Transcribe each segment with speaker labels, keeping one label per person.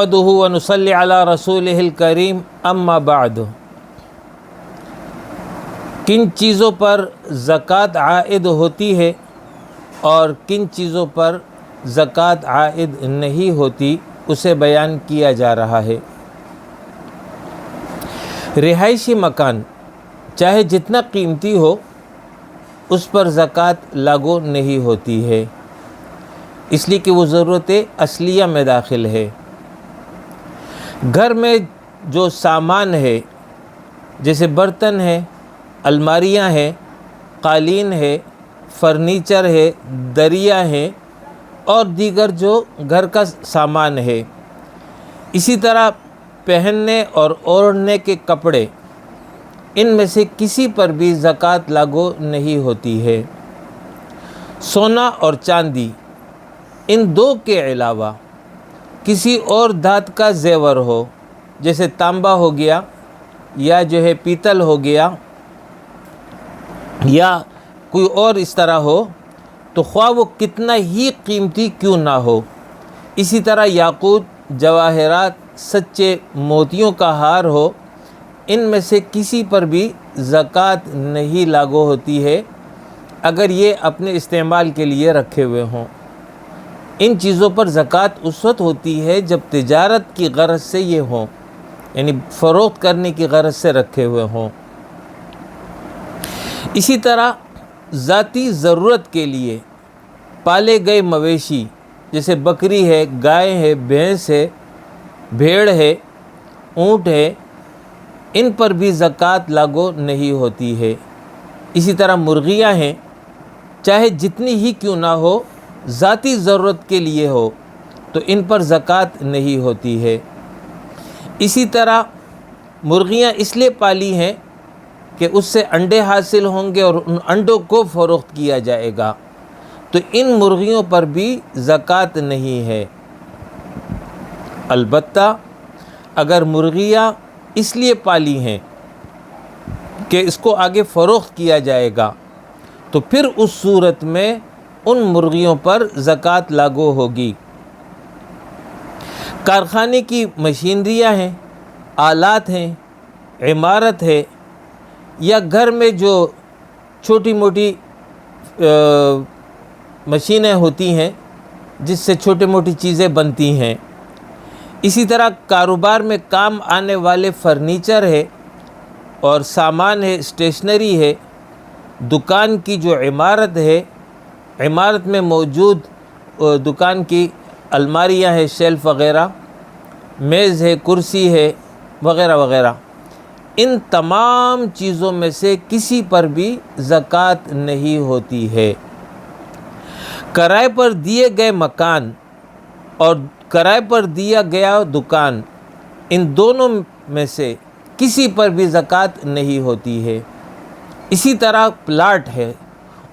Speaker 1: نحمدہ ونصلی علی رسولہ الکریم اما بعد۔ کن چیزوں پر زکوٰۃ عائد ہوتی ہے اور کن چیزوں پر زکوٰۃ عائد نہیں ہوتی اسے بیان کیا جا رہا ہے۔ رہائشی مکان چاہے جتنا قیمتی ہو اس پر زکوٰۃ لاگو نہیں ہوتی ہے، اس لیے کہ وہ ضرورت اصلیہ میں داخل ہے۔ گھر میں جو سامان ہے جیسے برتن ہے، الماریاں ہیں، قالین ہے، فرنیچر ہے، دریا ہے اور دیگر جو گھر کا سامان ہے، اسی طرح پہننے اور اوڑھنے کے کپڑے، ان میں سے کسی پر بھی زکوٰۃ لاگو نہیں ہوتی ہے۔ سونا اور چاندی، ان دو کے علاوہ کسی اور دھات کا زیور ہو، جیسے تانبا ہو گیا یا جو ہے پیتل ہو گیا یا کوئی اور اس طرح ہو، تو خواہ وہ کتنا ہی قیمتی کیوں نہ ہو، اسی طرح یاقوت، جواہرات، سچے موتیوں کا ہار ہو، ان میں سے کسی پر بھی زکوٰۃ نہیں لاگو ہوتی ہے اگر یہ اپنے استعمال کے لیے رکھے ہوئے ہوں۔ ان چیزوں پر زکوٰۃ اس وقت ہوتی ہے جب تجارت کی غرض سے یہ ہوں، یعنی فروخت کرنے کی غرض سے رکھے ہوئے ہوں۔ اسی طرح ذاتی ضرورت کے لیے پالے گئے مویشی جیسے بکری ہے، گائے ہے، بھینس ہے، بھیڑ ہے، اونٹ ہے، ان پر بھی زکوٰۃ لاگو نہیں ہوتی ہے۔ اسی طرح مرغیاں ہیں، چاہے جتنی ہی کیوں نہ ہو، ذاتی ضرورت کے لیے ہو تو ان پر زکوٰۃ نہیں ہوتی ہے۔ اسی طرح مرغیاں اس لیے پالی ہیں کہ اس سے انڈے حاصل ہوں گے اور ان انڈوں کو فروخت کیا جائے گا، تو ان مرغیوں پر بھی زکوٰۃ نہیں ہے۔ البتہ اگر مرغیاں اس لیے پالی ہیں کہ اس کو آگے فروخت کیا جائے گا تو پھر اس صورت میں ان مرغیوں پر زکوٰۃ لاگو ہوگی۔ کارخانے کی مشینریاں ہیں، آلات ہیں، عمارت ہے، یا گھر میں جو چھوٹی موٹی مشینیں ہوتی ہیں جس سے چھوٹی موٹی چیزیں بنتی ہیں، اسی طرح کاروبار میں کام آنے والے فرنیچر ہے اور سامان ہے، اسٹیشنری ہے، دکان کی جو عمارت ہے، عمارت میں موجود دکان کی الماریاں ہیں، شیلف وغیرہ، میز ہے، کرسی ہے، وغیرہ وغیرہ، ان تمام چیزوں میں سے کسی پر بھی زکوٰۃ نہیں ہوتی ہے۔ کرائے پر دیے گئے مکان اور کرائے پر دیا گیا دکان، ان دونوں میں سے کسی پر بھی زکوٰۃ نہیں ہوتی ہے۔ اسی طرح پلاٹ ہے،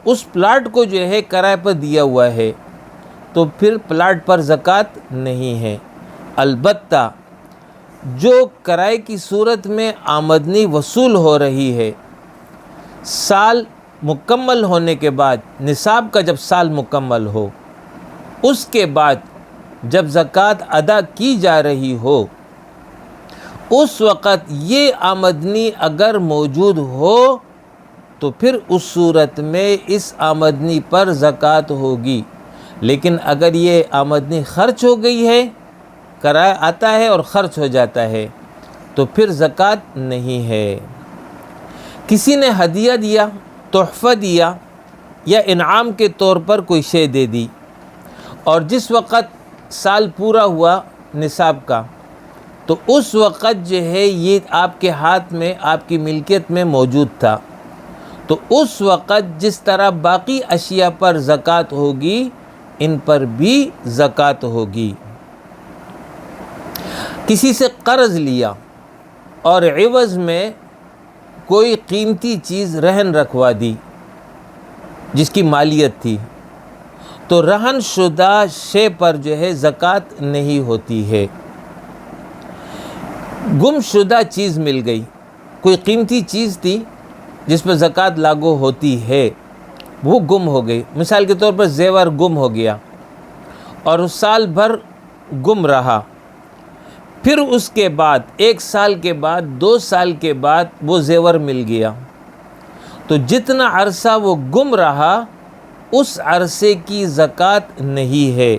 Speaker 1: اس پلاٹ کو جو ہے کرائے پر دیا ہوا ہے تو پھر پلاٹ پر زکوٰۃ نہیں ہے۔ البتہ جو کرائے کی صورت میں آمدنی وصول ہو رہی ہے، سال مکمل ہونے کے بعد، نصاب کا جب سال مکمل ہو، اس کے بعد جب زکوٰۃ ادا کی جا رہی ہو، اس وقت یہ آمدنی اگر موجود ہو تو پھر اس صورت میں اس آمدنی پر زکوٰۃ ہوگی۔ لیکن اگر یہ آمدنی خرچ ہو گئی ہے، کرایہ آتا ہے اور خرچ ہو جاتا ہے، تو پھر زکوٰۃ نہیں ہے۔ کسی نے ہدیہ دیا، تحفہ دیا یا انعام کے طور پر کوئی شے دے دی، اور جس وقت سال پورا ہوا نصاب کا، تو اس وقت جو ہے یہ آپ کے ہاتھ میں، آپ کی ملکیت میں موجود تھا، تو اس وقت جس طرح باقی اشیاء پر زکوٰۃ ہوگی، ان پر بھی زکوٰۃ ہوگی۔ کسی سے قرض لیا اور عوض میں کوئی قیمتی چیز رہن رکھوا دی جس کی مالیت تھی، تو رہن شدہ شے پر جو ہے زکوٰۃ نہیں ہوتی ہے۔ گم شدہ چیز مل گئی، کوئی قیمتی چیز تھی جس پر زکوٰۃ لاگو ہوتی ہے، وہ گم ہو گئی۔ مثال کے طور پر زیور گم ہو گیا اور اس سال بھر گم رہا، پھر اس کے بعد 1 سال کے بعد 2 سال کے بعد وہ زیور مل گیا، تو جتنا عرصہ وہ گم رہا اس عرصے کی زکوٰۃ نہیں ہے۔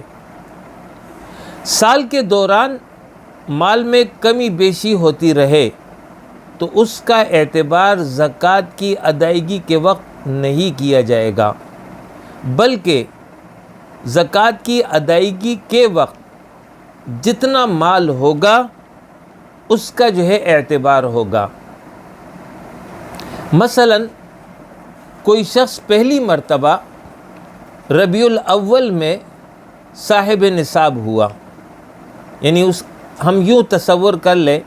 Speaker 1: سال کے دوران مال میں کمی بیشی ہوتی رہے تو اس کا اعتبار زکوٰۃ کی ادائیگی کے وقت نہیں کیا جائے گا، بلکہ زکوٰۃ کی ادائیگی کے وقت جتنا مال ہوگا اس کا اعتبار ہوگا۔ مثلا کوئی شخص پہلی مرتبہ ربیع الاول میں صاحب نصاب ہوا، یعنی ہم یوں تصور کر لیں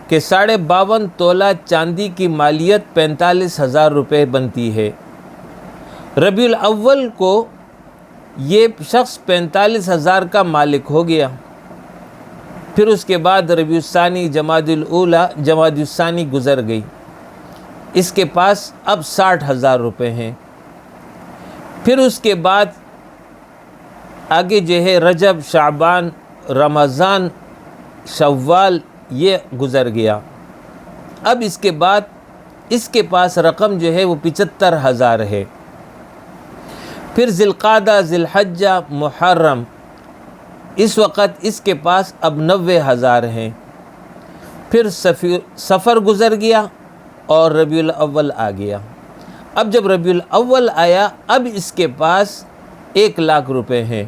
Speaker 1: کہ 52.5 تولہ چاندی کی مالیت 45,000 روپے بنتی ہے۔ ربیع الاول کو یہ شخص 45,000 کا مالک ہو گیا، پھر اس کے بعد ربیع الثانی، جمادی الاولیٰ، جمادی الثانی گزر گئی، اس کے پاس اب 60,000 روپے ہیں۔ پھر اس کے بعد آگے رجب، شعبان، رمضان، شوال یہ گزر گیا، اب اس کے بعد اس کے پاس رقم وہ 75,000 ہے۔ پھر ذی القعدہ، ذی الحجہ، محرم، اس وقت اس کے پاس اب 90,000 ہیں۔ پھر سفر گزر گیا اور ربیع الاول آ گیا، اب جب ربیع الاول آیا اب اس کے پاس 1,00,000 روپے ہیں،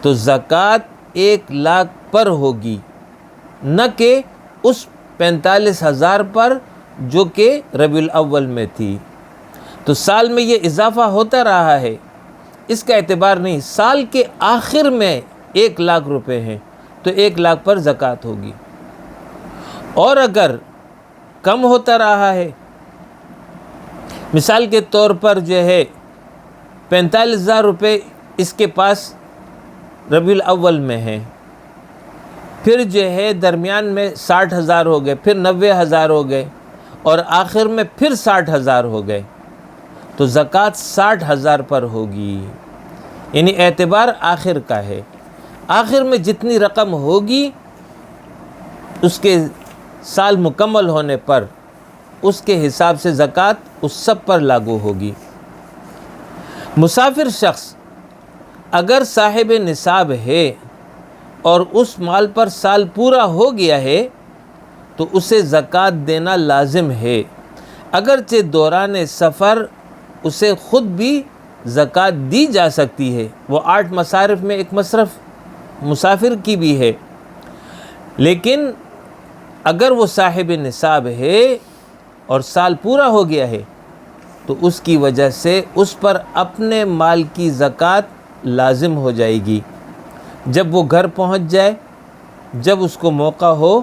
Speaker 1: تو زکوٰۃ 1,00,000 پر ہوگی، نہ کہ اس 45,000 پر جو کہ ربیع الاول میں تھی۔ تو سال میں یہ اضافہ ہوتا رہا ہے، اس کا اعتبار نہیں، سال کے آخر میں 1,00,000 روپے ہیں تو 1,00,000 پر زکوٰۃ ہوگی۔ اور اگر کم ہوتا رہا ہے، مثال کے طور پر 45,000 روپے اس کے پاس ربیع الاول میں ہیں، پھر درمیان میں 60,000 ہو گئے، پھر 90,000 ہو گئے اور آخر میں پھر 60,000 ہو گئے، تو زکوٰۃ 60,000 پر ہوگی، یعنی اعتبار آخر کا ہے۔ آخر میں جتنی رقم ہوگی اس کے سال مکمل ہونے پر اس کے حساب سے زکوٰۃ اس سب پر لاگو ہوگی۔ مسافر شخص اگر صاحب نصاب ہے اور اس مال پر سال پورا ہو گیا ہے تو اسے زکوٰۃ دینا لازم ہے، اگرچہ دوران سفر اسے خود بھی زکوٰۃ دی جا سکتی ہے، وہ 8 مصارف میں ایک مصرف مسافر کی بھی ہے، لیکن اگر وہ صاحب نصاب ہے اور سال پورا ہو گیا ہے تو اس کی وجہ سے اس پر اپنے مال کی زکوٰۃ لازم ہو جائے گی۔ جب وہ گھر پہنچ جائے، جب اس کو موقع ہو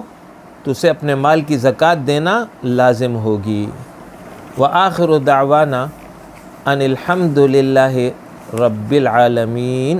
Speaker 1: تو اسے اپنے مال کی زکوٰۃ دینا لازم ہوگی۔ وآخر دعوانا ان الحمد للہ رب العالمین۔